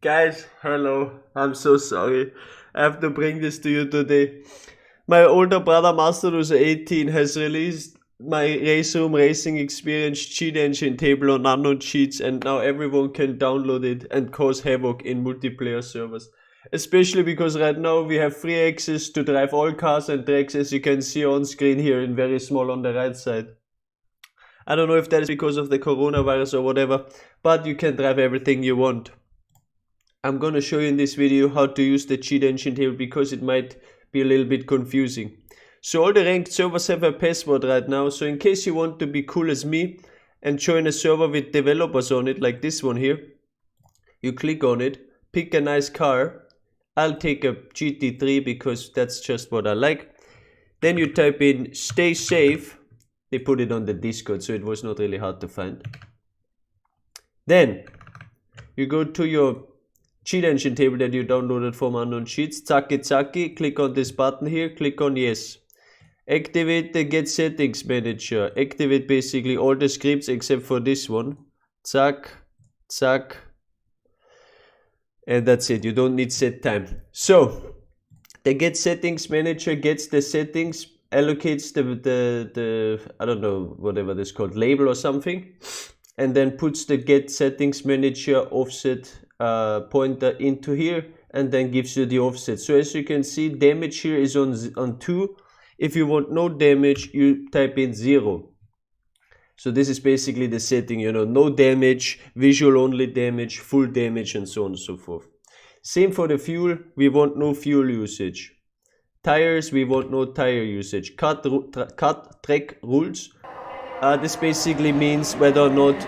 Guys, hello. I'm so sorry. I have to bring this to you today. My older brother, Master, who's 18, has released my Race Room Racing Experience cheat engine table on unknown cheats, and now everyone can download it and cause havoc in multiplayer servers. Especially because right now we have free access to drive all cars and tracks, as you can see on screen here in very small on the right side. I don't know if that is because of the coronavirus or whatever, but you can drive everything you want. I'm gonna show you in this video how to use the cheat engine table because it might be a little bit confusing. So all the ranked servers have a password right now, so in case you want to be cool as me and join a server with developers on it, like this one here, you click on it, pick a nice car. I'll take a GT3 because that's just what I like. Then you type in stay safe. They put it on the Discord, so it was not really hard to find. Then you go to your cheat engine table that you downloaded from Unknown Cheats, Zaki, click on this button here, click on yes. Activate the get settings manager, activate basically all the scripts except for this one, zack, and that's it, you don't need set time. So the get settings manager gets the settings, allocates the I don't know, whatever this called, label or something, and then puts the get settings manager offset pointer into here and then gives you the offset. So as you can see, damage here is on 2. If you want no damage, you type in 0. So this is basically the setting, you know, no damage, visual only damage, full damage, and so on and so forth. Same for the fuel, we want no fuel usage. Tires, we want no tire usage. Cut track rules. This basically means whether or not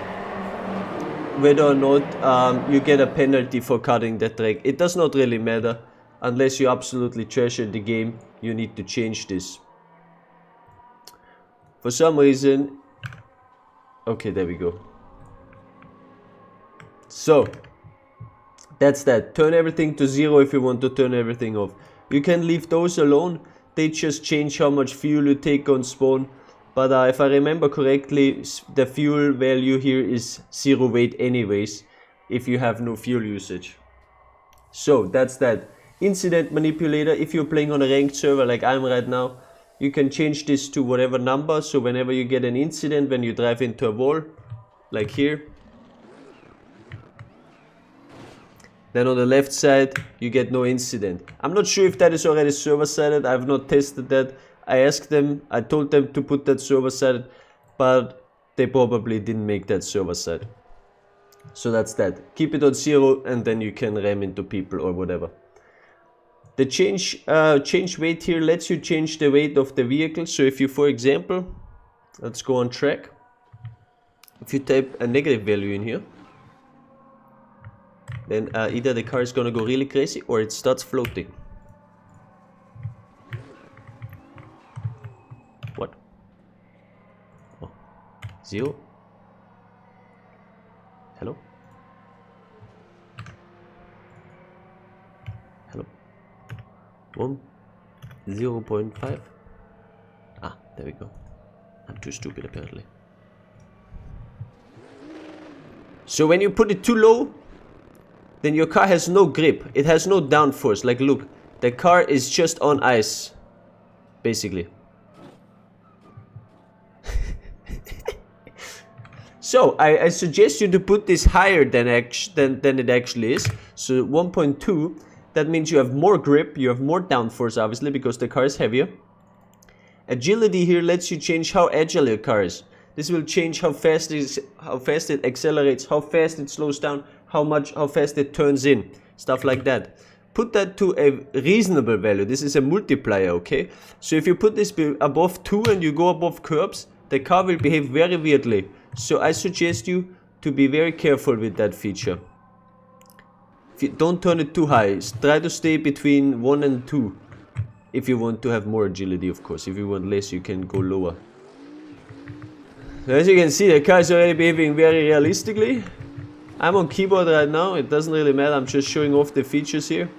you get a penalty for cutting the track. It does not really matter unless you absolutely treasure the game. You need to change this. For some reason, okay, there we go. So that's that. Turn everything to 0 if you want to turn everything off. You can leave those alone. They just change how much fuel you take on spawn. But if I remember correctly, the fuel value here is 0 weight anyways, if you have no fuel usage. So that's that. Incident manipulator, if you're playing on a ranked server like I'm right now, you can change this to whatever number. So whenever you get an incident, when you drive into a wall, like here, then on the left side, you get no incident. I'm not sure if that is already server-sided. I've not tested that. I asked them, I told them to put that server-sided, but they probably didn't make that server-side. So that's that. Keep it on 0 and then you can ram into people or whatever. The change weight here lets you change the weight of the vehicle. So if you, for example, let's go on track. If you type a negative value in here, then either the car is gonna go really crazy or it starts floating. What? Oh, 0. Hello? Hello? 1, 0.5. Ah, there we go. I'm too stupid apparently. So when you put it too low, then your car has no grip. It has no downforce. Like look, the car is just on ice, basically. So I suggest you to put this higher than it actually is. So 1.2, that means you have more grip, you have more downforce obviously because the car is heavier. Agility here lets you change how agile your car is. This will change how fast it accelerates, how fast it slows down, how fast it turns in, stuff like that. Put that to a reasonable value. This is a multiplier, okay? So if you put this above 2 and you go above curbs, the car will behave very weirdly. So I suggest you to be very careful with that feature. If you don't turn it too high, try to stay between 1 and 2. If you want to have more agility, of course. If you want less, you can go lower. As you can see, the car is already behaving very realistically. I'm on keyboard right now, it doesn't really matter, I'm just showing off the features here.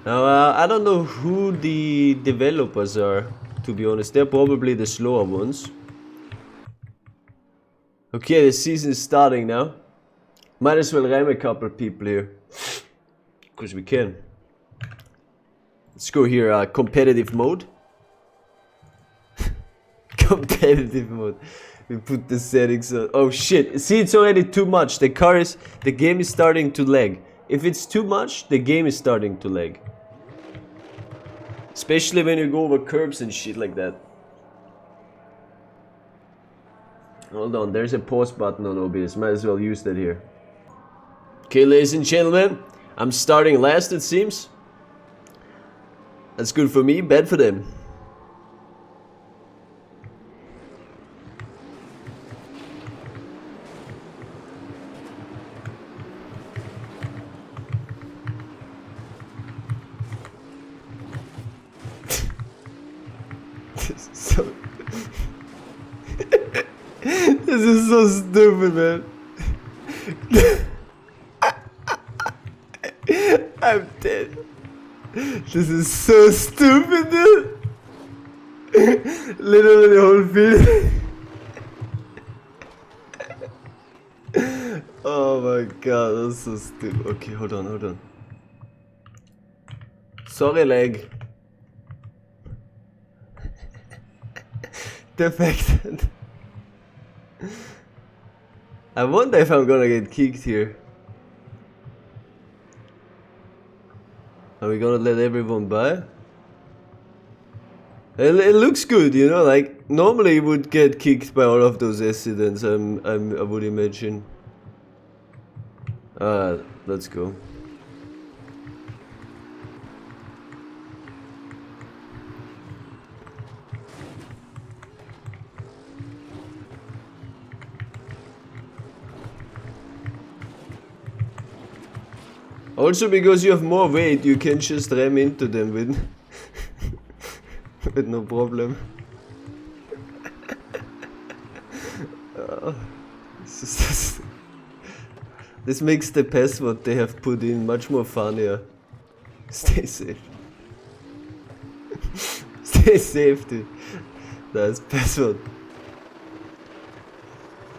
Now, I don't know who the developers are, to be honest. They're probably the slower ones. Okay, the season is starting now. Might as well ram a couple people here. Because we can. Let's go here, competitive mode. Competitive mode. We put the settings on. Oh shit, see, it's already too much. The game is starting to lag. If it's too much, the game is starting to lag. Especially when you go over curbs and shit like that. Hold on, there's a pause button on OBS. Might as well use that here. Okay, ladies and gentlemen, I'm starting last, it seems. That's good for me, bad for them. This is so stupid, man. I'm dead. This is so stupid, dude. Literally the whole field. Oh my god, that's so stupid. Okay, hold on. Sorry, lag. Defected. I wonder if I'm gonna get kicked here. Are we gonna let everyone by? It looks good, you know, like normally you would get kicked by all of those accidents, I would imagine. Let's go. Also, because you have more weight, you can just ram into them with, with no problem. This makes the password they have put in much more funnier. Stay safe. Stay safe, dude. That's password.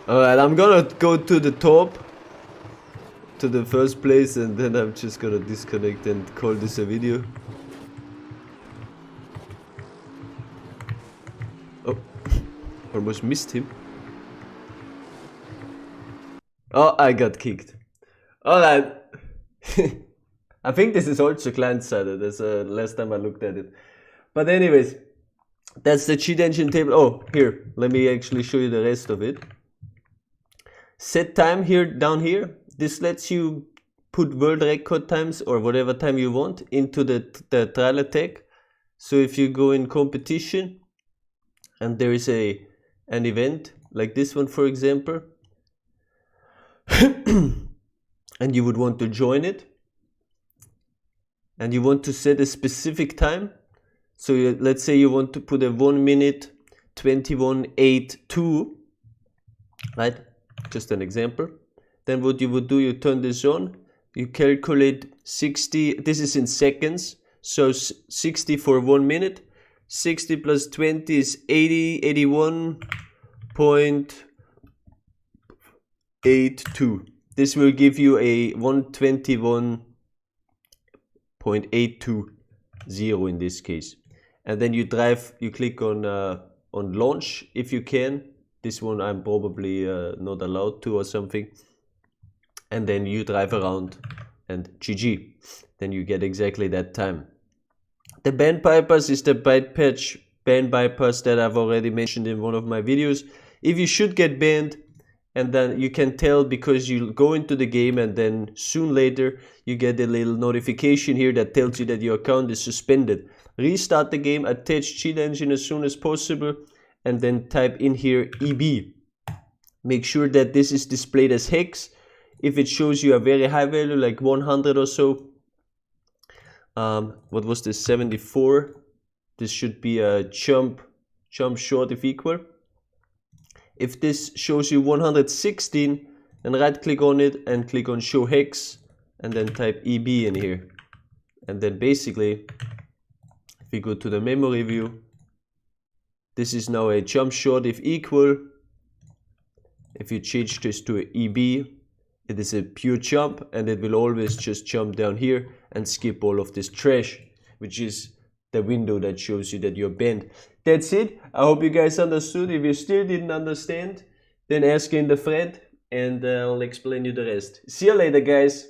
Alright, I'm gonna go to the top. To the first place, and then I'm just gonna disconnect and call this a video. Oh, almost missed him. Oh, I got kicked. Alright. I think this is also client-sided, that's last time I looked at it. But anyways, that's the cheat engine table. Oh, here, let me actually show you the rest of it. Set time here, down here. This lets you put world record times or whatever time you want into the trial attack. So if you go in competition and there is an event like this one, for example, and you would want to join it and you want to set a specific time. So let's say you want to put a 1 minute 21.82, right? Just an example. Then what you would do, you turn this on, you calculate 60, this is in seconds, so 60 for 1 minute, 60 plus 20 is 80, 81.82. This will give you a 121.820 in this case. And then you click on launch if you can. This one I'm probably not allowed to or something. And then you drive around and GG. Then you get exactly that time. The band bypass is the byte patch band bypass that I've already mentioned in one of my videos. If you should get banned, and then you can tell because you go into the game and then soon later you get a little notification here that tells you that your account is suspended. Restart the game, attach cheat engine as soon as possible, and then type in here EB. Make sure that this is displayed as hex. If it shows you a very high value like 100 or so, what was this, 74, this should be a jump short if equal. If this shows you 116, then right click on it and click on show hex and then type EB in here. And then basically, if we go to the memory view, this is now a jump short if equal. If you change this to EB, it is a pure jump, and it will always just jump down here and skip all of this trash, which is the window that shows you that you're bent. That's it. I hope you guys understood. If you still didn't understand, then ask in the thread and I'll explain you the rest. See you later, guys.